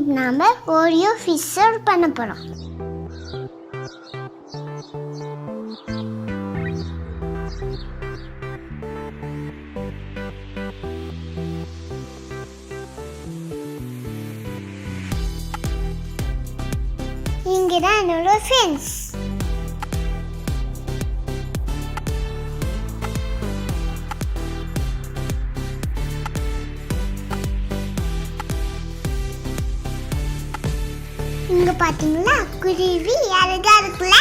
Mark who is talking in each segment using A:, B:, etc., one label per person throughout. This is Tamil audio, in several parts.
A: இன்னைக்கு நாம ஓரியோ ஃபிஷ் பண்ண போறோம். இங்கதான் என்னோட ஃப்ரெண்ட்ஸ். இங்க பாத்தீங்களா குருவி அழகா இருக்குல்ல.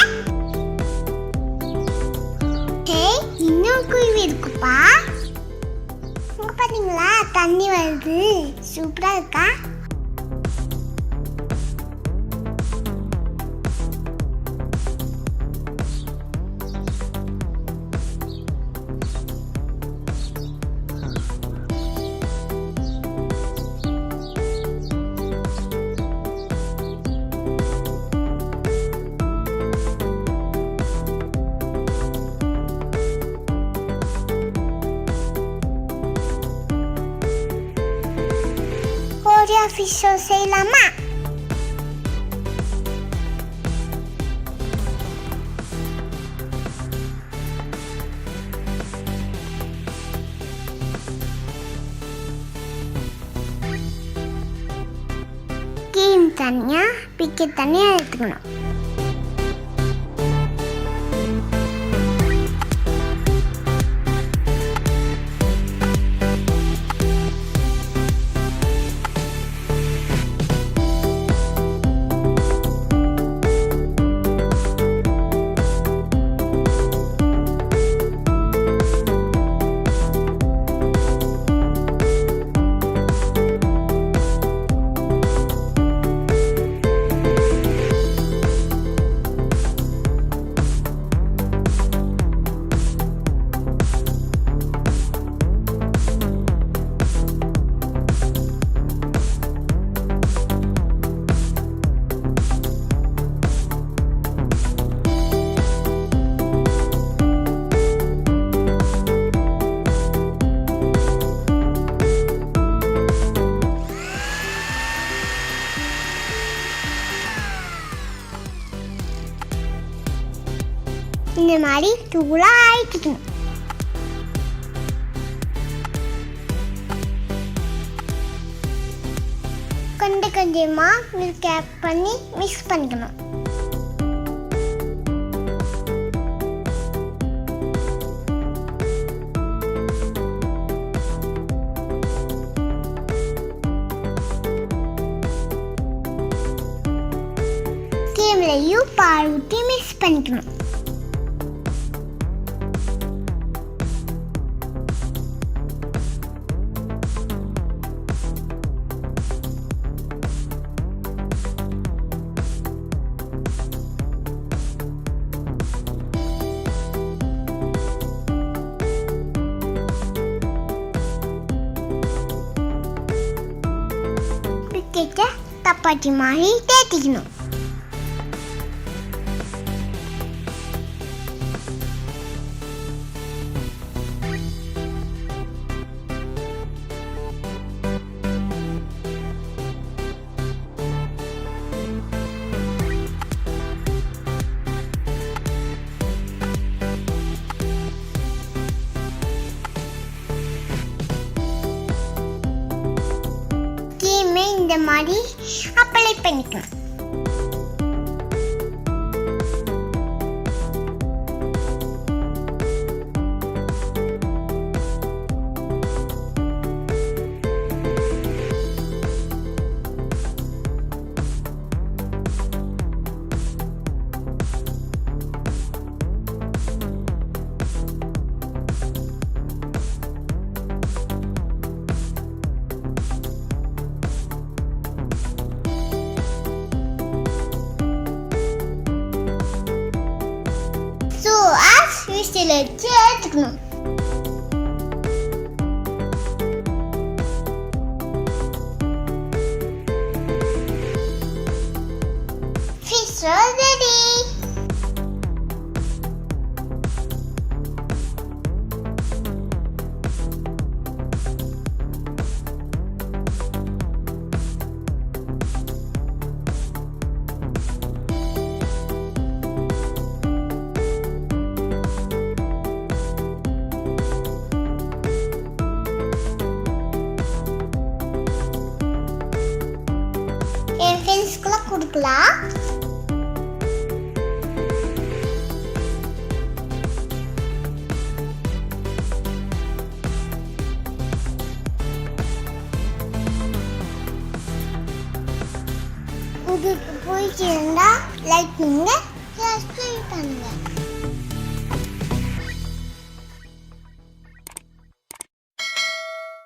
A: இன்னும் குருவி இருக்குப்பா. இங்க பாத்தீங்களா தண்ணி வருது, சூப்பரா இருக்கா. ஓரியோ ஃபிஷ் செய்யலாமா? கீம் தனியா பிக்கெட் தனியா எடுத்துக்கணும். இந்த மாதிரி தூளா ஆயிட்டுக்கணும். கொஞ்சம் கொஞ்சமா மில்க் ஆட் பண்ணி மிக்ஸ் பண்ணிக்கணும். கேம்லையும் பால் ஊற்றி மிக்ஸ் பண்ணிக்கணும். பிக்கெட்டை தப்பாட்டி மாதிரி தேத்திக்கணும். இந்த மாதிரி அப்ளை பண்ணிக்கணும். ஃபிஷ்ஷில் வச்சு எடுத்துக்கணும். Fish ready. பார்க்கலாம். உங்களுக்கு பிடிச்சிருந்தா லைக் பண்ணுங்க, சப்ஸ்கிரைப் பண்ணுங்க.